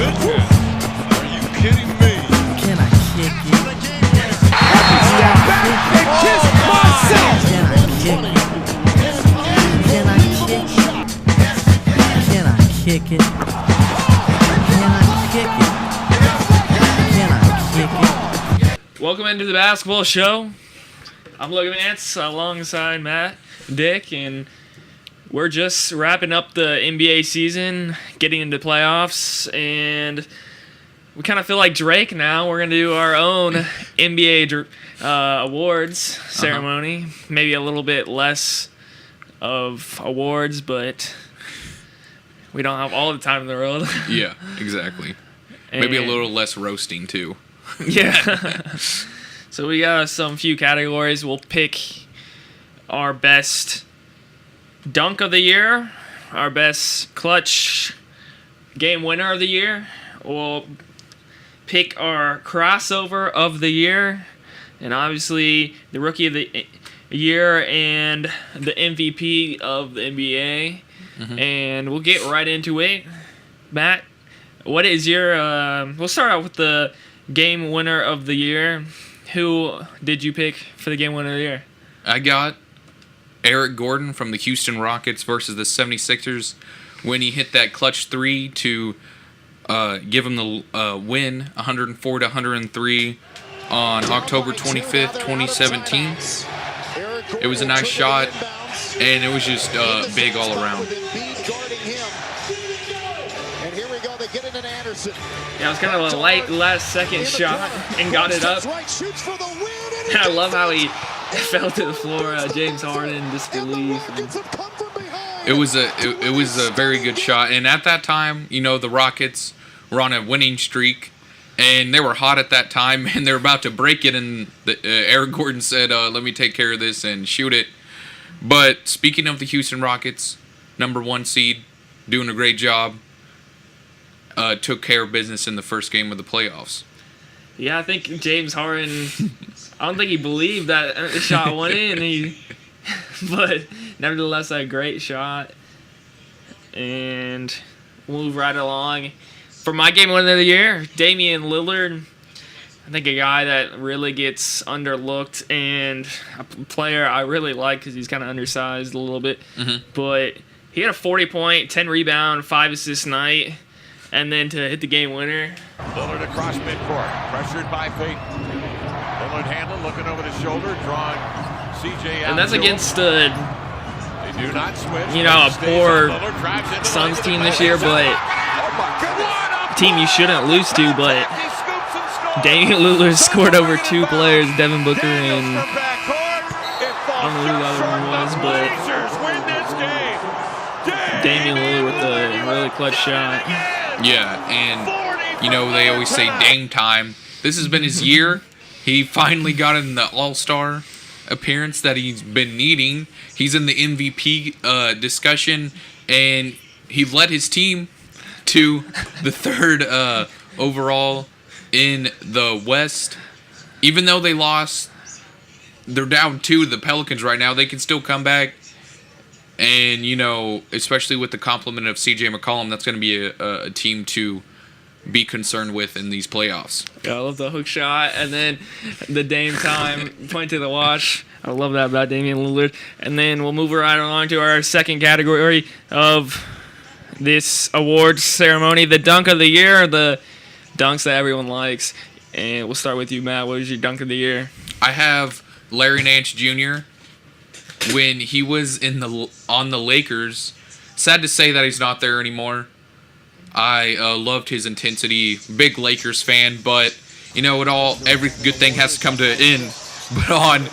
Are you kidding me? Can I kick it? Step back and kiss myself. Can I kick it? Can I kick it? Can I kick it? Can I kick it? Can I kick it? Welcome into the basketball show. I'm Logan Mantz alongside Matt, Dick, and we're just wrapping up the NBA season, getting into playoffs, and we kind of feel like Drake now. We're going to do our own NBA awards ceremony. Maybe a little bit less of awards, but we don't have all the time in the world. Yeah, exactly. Maybe a little less roasting, too. Yeah. So we got some few categories. We'll pick our best dunk of the year, our best clutch game winner of the year. We'll pick our crossover of the year, and obviously the rookie of the year and the MVP of the NBA. And we'll get right into it. Matt, what is your we'll start out with the game winner of the year. Who did you pick for the game winner of the year? I got Eric Gordon from the Houston Rockets versus the 76ers when he hit that clutch three to give him the win, 104-103 on October 25th, 2017. It was a nice shot, and it was just big all around. Yeah, it was kind of a light last-second shot and got it up. And I love how he fell to the floor. James Harden in disbelief. It was a very good shot, and at that time, you know, the Rockets were on a winning streak, and they were hot at that time, and they were about to break it, and Eric Gordon said, "Let me take care of this and shoot it." But speaking of the Houston Rockets, number 1 seed, doing a great job. Took care of business in the first game of the playoffs. Yeah, I think James Harden, I don't think he believed that the shot went in. But nevertheless, a great shot. And we'll move right along. For my game winner of the year, Damian Lillard. I think a guy that really gets underlooked and a player I really like because he's kind of undersized a little bit. But he had a 40-point, 10-rebound, 5-assist night. And then to hit the game winner. Lillard across midcourt, pressured by Payton. Lillard handle, looking over the shoulder, drawing CJ out. And that's against they do not switch. a poor Suns team this year, but team you shouldn't lose to. But Damian Lillard scored over 2 players, Devin Booker and I don't know who the other one was, but Damian Lillard with a really clutch shot. Yeah, and, you know, they always say Dame time. This has been his year. He finally got in the All-Star appearance that he's been needing. He's in the MVP discussion, and he led his team to the 3rd overall in the West. Even though they lost, they're down 2 to the Pelicans right now. They can still come back. And, you know, especially with the complement of CJ McCollum, that's going to be a team to be concerned with in these playoffs. Yeah, I love the hook shot. And then the Dame time, point to the watch. I love that about Damian Lillard. And then we'll move right along to our second category of this awards ceremony, the dunk of the year, the dunks that everyone likes. And we'll start with you, Matt. What was your dunk of the year? I have Larry Nance Jr., when he was on the Lakers. Sad to say that he's not there anymore. I loved his intensity. Big Lakers fan, but you know every good thing has to come to an end. But on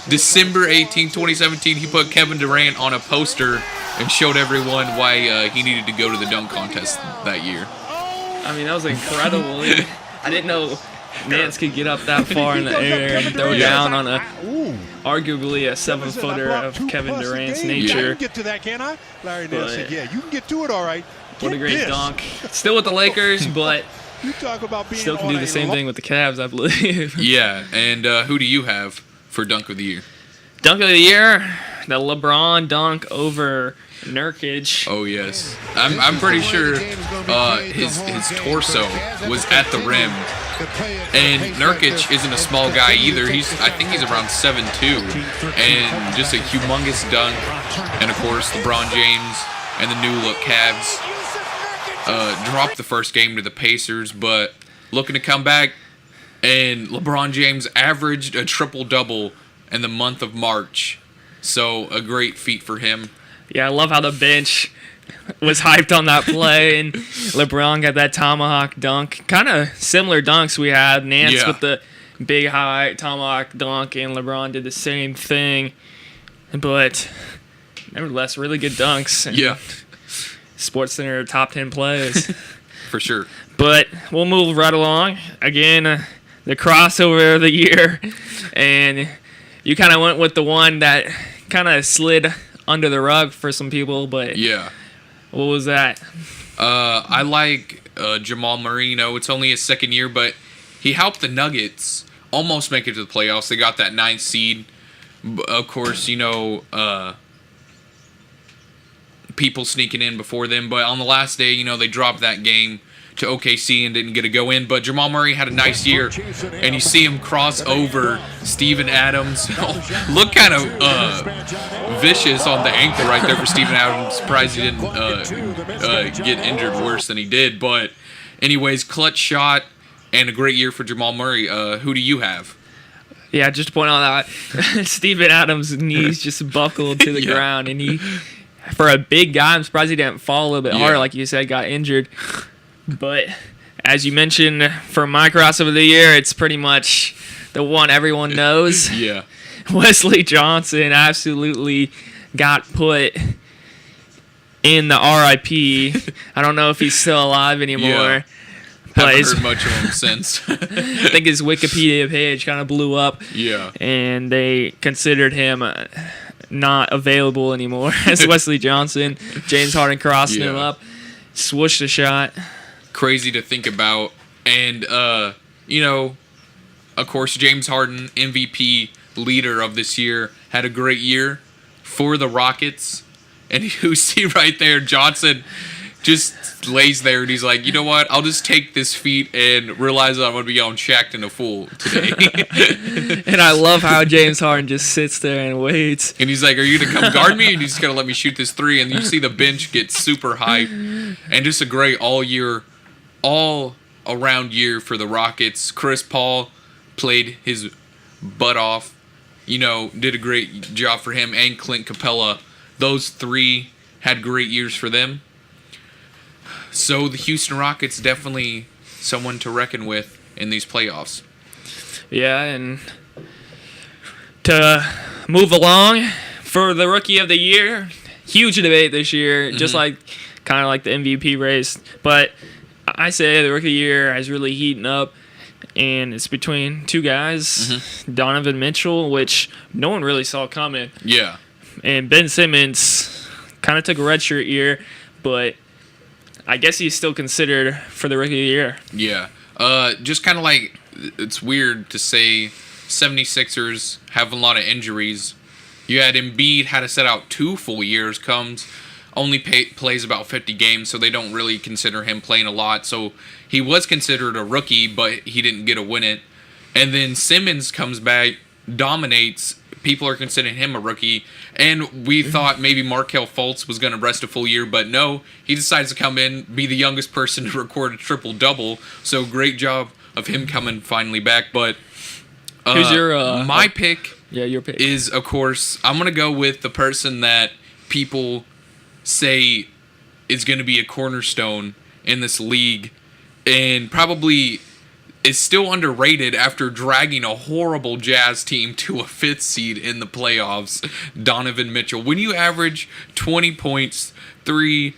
December 18, 2017, he put Kevin Durant on a poster and showed everyone why he needed to go to the dunk contest that year. I mean, that was incredible. I didn't know Mantz could get up that far in the air and throw down on arguably a 7-footer of Kevin Durant's nature. I can get to that, can I? Larry Nance said, "Yeah, you can get to it, all right." What a great dunk. Still with the Lakers, but you talk about being still can do the same thing with the Cavs, I believe. Yeah, and who do you have for dunk of the year? Dunk of the year, the LeBron dunk over Nurkic. Oh yes, I'm pretty sure his torso was at the rim, and Nurkic isn't a small guy either. I think he's around 7'2", and just a humongous dunk. And of course, LeBron James and the new look Cavs dropped the first game to the Pacers, but looking to come back. And LeBron James averaged a triple-double in the month of March, so a great feat for him. Yeah, I love how the bench was hyped on that play, and LeBron got that tomahawk dunk. Kind of similar dunks we had. Nance with the big high tomahawk dunk, and LeBron did the same thing. But nevertheless, really good dunks. And yeah. SportsCenter top 10 plays. For sure. But we'll move right along. Again, the crossover of the year. And you kind of went with the one that kind of slid under the rug for some people. But yeah. What was that? I like Jamal Murray. It's only his second year, but he helped the Nuggets almost make it to the playoffs. They got that 9th seed. Of course, people sneaking in before them. But on the last day, they dropped that game to OKC and didn't get to go in. But Jamal Murray had a nice year, and you see him cross over Steven Adams. Look kind of vicious on the ankle right there for Steven Adams. Surprised he didn't get injured worse than he did. But anyways, clutch shot and a great year for Jamal Murray. Who do you have? Yeah, just to point out that Steven Adams' knees just buckled to the ground, and he, for a big guy, I'm surprised he didn't fall a little bit harder, like you said, got injured. But as you mentioned, for my crossover of the year, it's pretty much the one everyone knows. Yeah. Wesley Johnson absolutely got put in the RIP. I don't know if he's still alive anymore. Yeah. Haven't heard much of him since. I think his Wikipedia page kind of blew up. Yeah. And they considered him not available anymore as Wesley Johnson. James Harden crossing him up, swooshed the shot. Crazy to think about. And, of course, James Harden, MVP leader of this year, had a great year for the Rockets. And you see right there, Johnson just lays there and he's like, you know what? I'll just take this feat and realize that I'm going to be on Shaq and a fool today. And I love how James Harden just sits there and waits. And he's like, are you going to come guard me? And he's just going to let me shoot this three. And you see the bench get super hype. And just a great all-around year for the Rockets. Chris Paul played his butt off. Did a great job for him. And Clint Capella. Those three had great years for them. So the Houston Rockets definitely someone to reckon with in these playoffs. Yeah, and to move along for the Rookie of the Year, huge debate this year, just kind of like the MVP race. But I say the Rookie of the Year is really heating up, and it's between two guys, Donovan Mitchell, which no one really saw coming. Yeah. And Ben Simmons kind of took a redshirt year, but I guess he's still considered for the Rookie of the Year. Yeah. Just kind of like, it's weird to say 76ers have a lot of injuries. You had Embiid had to set out 2 full years, only plays about 50 games, so they don't really consider him playing a lot. So he was considered a rookie, but he didn't get to win it. And then Simmons comes back, dominates. People are considering him a rookie. And we thought maybe Markelle Fultz was going to rest a full year, but no. He decides to come in, be the youngest person to record a triple-double. So great job of him coming finally back. But who's your my pick? Yeah, your pick is, of course, I'm going to go with the person that people say is going to be a cornerstone in this league and probably is still underrated after dragging a horrible Jazz team to a 5th seed in the playoffs, Donovan Mitchell. When you average 20 points, 4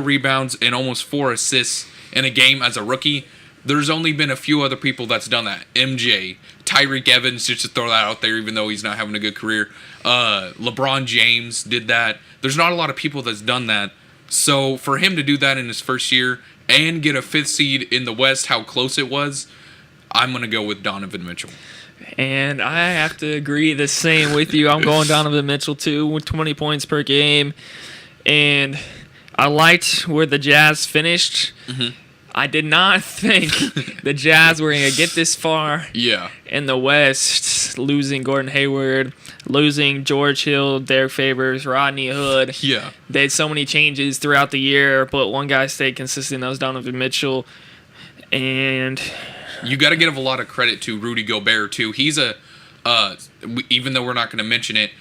rebounds, and almost 4 assists in a game as a rookie, there's only been a few other people that's done that. MJ, Tyreek Evans, just to throw that out there, even though he's not having a good career. LeBron James did that. There's not a lot of people that's done that. So for him to do that in his first year and get a 5th seed in the West, how close it was, I'm going to go with Donovan Mitchell. And I have to agree the same with you. I'm going Donovan Mitchell too with 20 points per game. And I liked where the Jazz finished. Mm-hmm. I did not think the Jazz were going to get this far Yeah. in the West, losing Gordon Hayward, losing George Hill, Derek Favors, Rodney Hood. Yeah. They had so many changes throughout the year, but one guy stayed consistent. That was Donovan Mitchell. And You got to give a lot of credit to Rudy Gobert too. He's even though we're not going to mention it,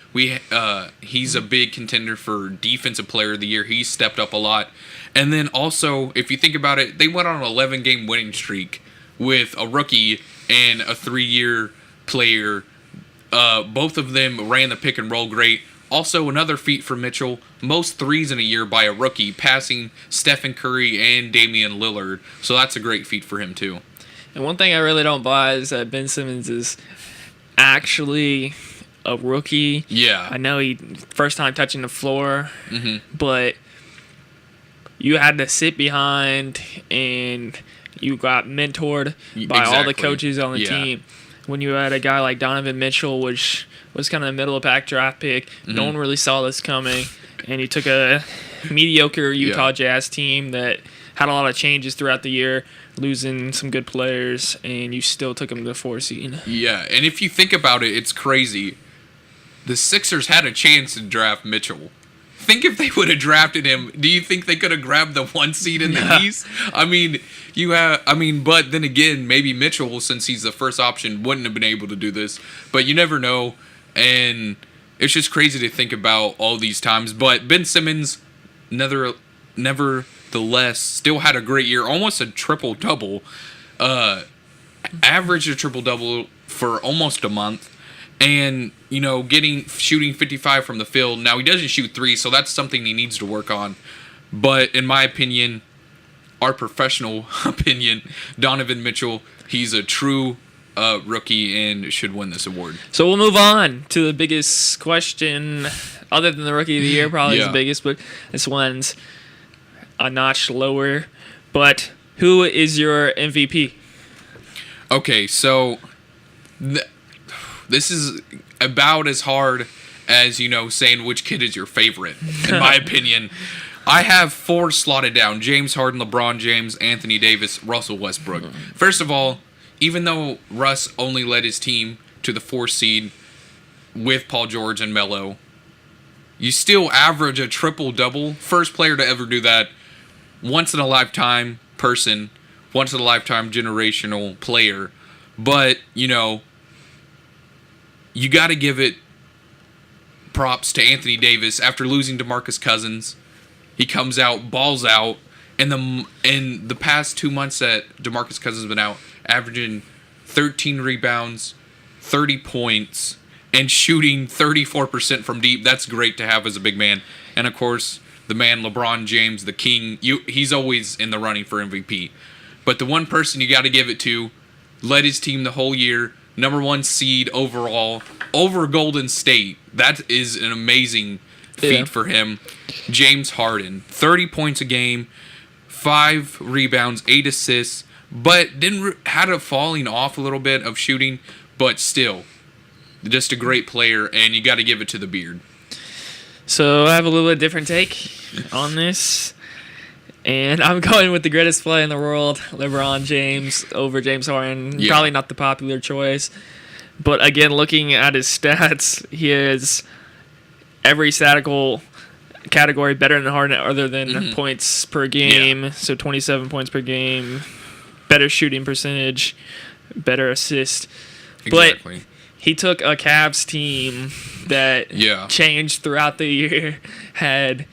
he's a big contender for Defensive Player of the Year. He's stepped up a lot. And then also, if you think about it, they went on an 11-game winning streak with a rookie and a 3-year player. Both of them ran the pick and roll great. Also, another feat for Mitchell, most threes in a year by a rookie, passing Stephen Curry and Damian Lillard. So that's a great feat for him too. And one thing I really don't buy is that Ben Simmons is actually a rookie. Yeah. I know he first time touching the floor, Mm-hmm. but you had to sit behind and you got mentored by all the Exactly. coaches on the Yeah. team. When you had a guy like Donovan Mitchell, which was kind of a middle of pack draft pick, no one really saw this coming, and he took a mediocre Utah Jazz team that had a lot of changes throughout the year, losing some good players, and you still took him to the 4 seed. Yeah, and if you think about it, it's crazy. The Sixers had a chance to draft Mitchell. Think if they would have drafted him, do you think they could have grabbed the 1 seed in the East? But then again, maybe Mitchell, since he's the first option, wouldn't have been able to do this. But you never know, and it's just crazy to think about all these times. But Ben Simmons, nevertheless, still had a great year, almost a triple-double. Averaged a triple-double for almost a month. And, shooting 55 from the field. Now, he doesn't shoot 3, so that's something he needs to work on. But in my opinion, our professional opinion, Donovan Mitchell, he's a true rookie and should win this award. So we'll move on to the biggest question, other than the Rookie of the Year, probably Yeah. the biggest, but this one's a notch lower. But who is your MVP? Okay, so this is about as hard as, saying which kid is your favorite, in my opinion. I have 4 slotted down: James Harden, LeBron James, Anthony Davis, Russell Westbrook. First of all, even though Russ only led his team to the 4th seed with Paul George and Melo, you still average a triple-double. First player to ever do that. Once-in-a-lifetime person. Once-in-a-lifetime generational player. But, you got to give it props to Anthony Davis. After losing DeMarcus Cousins, he comes out, balls out, and in the past 2 months that DeMarcus Cousins has been out, averaging 13 rebounds, 30 points, and shooting 34% from deep. That's great to have as a big man. And of course, the man LeBron James, the king, he's always in the running for MVP. But the one person you got to give it to, led his team the whole year, number 1 seed overall, over Golden State. That is an amazing feat for him. James Harden, 30 points a game, 5 rebounds, 8 assists, but had a falling off a little bit of shooting, but still, just a great player, and you got to give it to the beard. So I have a little bit different take on this. And I'm going with the greatest player in the world, LeBron James, over James Harden. Yeah. Probably not the popular choice. But again, looking at his stats, he has every statistical category better than Harden other than points per game. Yeah. So 27 points per game, better shooting percentage, better assist. Exactly. But he took a Cavs team that changed throughout the year, had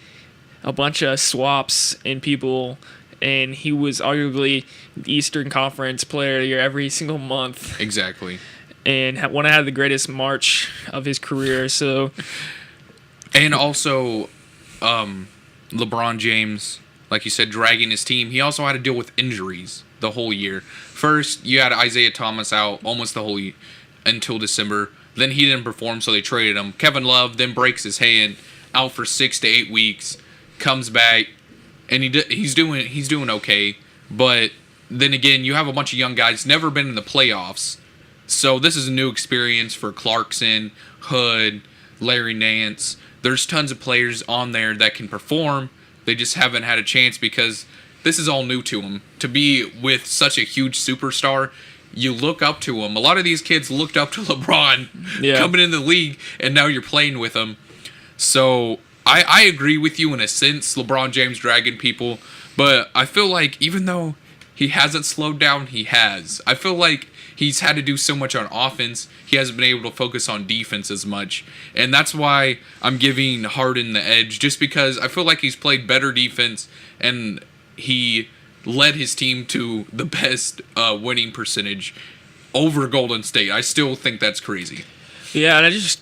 a bunch of swaps in people, and he was arguably the Eastern Conference Player of the Year every single month. Exactly. And one had the greatest March of his career. So, and also, LeBron James, like you said, dragging his team. He also had to deal with injuries the whole year. First, you had Isaiah Thomas out almost the whole year until December. Then he didn't perform, so they traded him. Kevin Love then breaks his hand, out for 6 to 8 weeks. Comes back, and he's doing okay. But then again, you have a bunch of young guys, never been in the playoffs. So this is a new experience for Clarkson, Hood, Larry Nance. There's tons of players on there that can perform. They just haven't had a chance because this is all new to them. To be with such a huge superstar, you look up to him. A lot of these kids looked up to LeBron coming in the league, and now you're playing with him. So I agree with you in a sense, LeBron James dragging people, but I feel like even though he hasn't slowed down, he has. I feel like he's had to do so much on offense, he hasn't been able to focus on defense as much. And that's why I'm giving Harden the edge, just because I feel like he's played better defense and he led his team to the best winning percentage over Golden State. I still think that's crazy. Yeah, and I just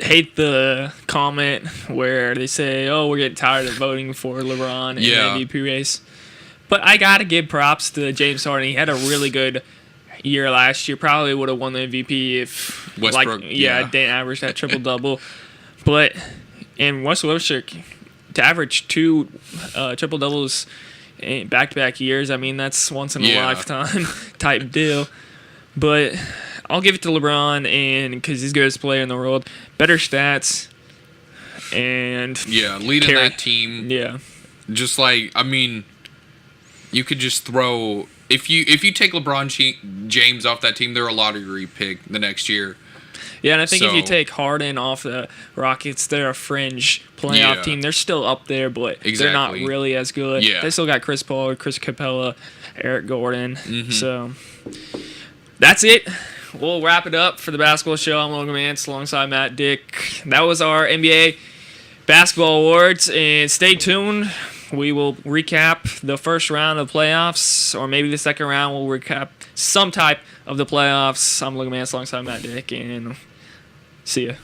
hate the comment where they say, "Oh, we're getting tired of voting for LeBron in the MVP race." But I gotta give props to James Harden. He had a really good year last year. Probably would have won the MVP if Westbrook, didn't average that triple double. But and Westbrook to average 2 triple doubles in back-to-back years, I mean that's once in a lifetime type deal. But I'll give it to LeBron, and because he's the greatest player in the world, better stats, and leading that team. Yeah, just like you could just throw if you take LeBron James off that team, they're a lottery pick the next year. Yeah, and I think if you take Harden off the Rockets, they're a fringe playoff team. They're still up there, but they're not really as good. Yeah. They still got Chris Paul, Chris Capella, Eric Gordon. So that's it. We'll wrap it up for the basketball show. I'm Logan Mantz alongside Matt Dick. That was our NBA basketball awards, and stay tuned. We will recap the first round of playoffs, or maybe the second round. We'll recap some type of the playoffs. I'm Logan Mantz alongside Matt Dick, and see ya.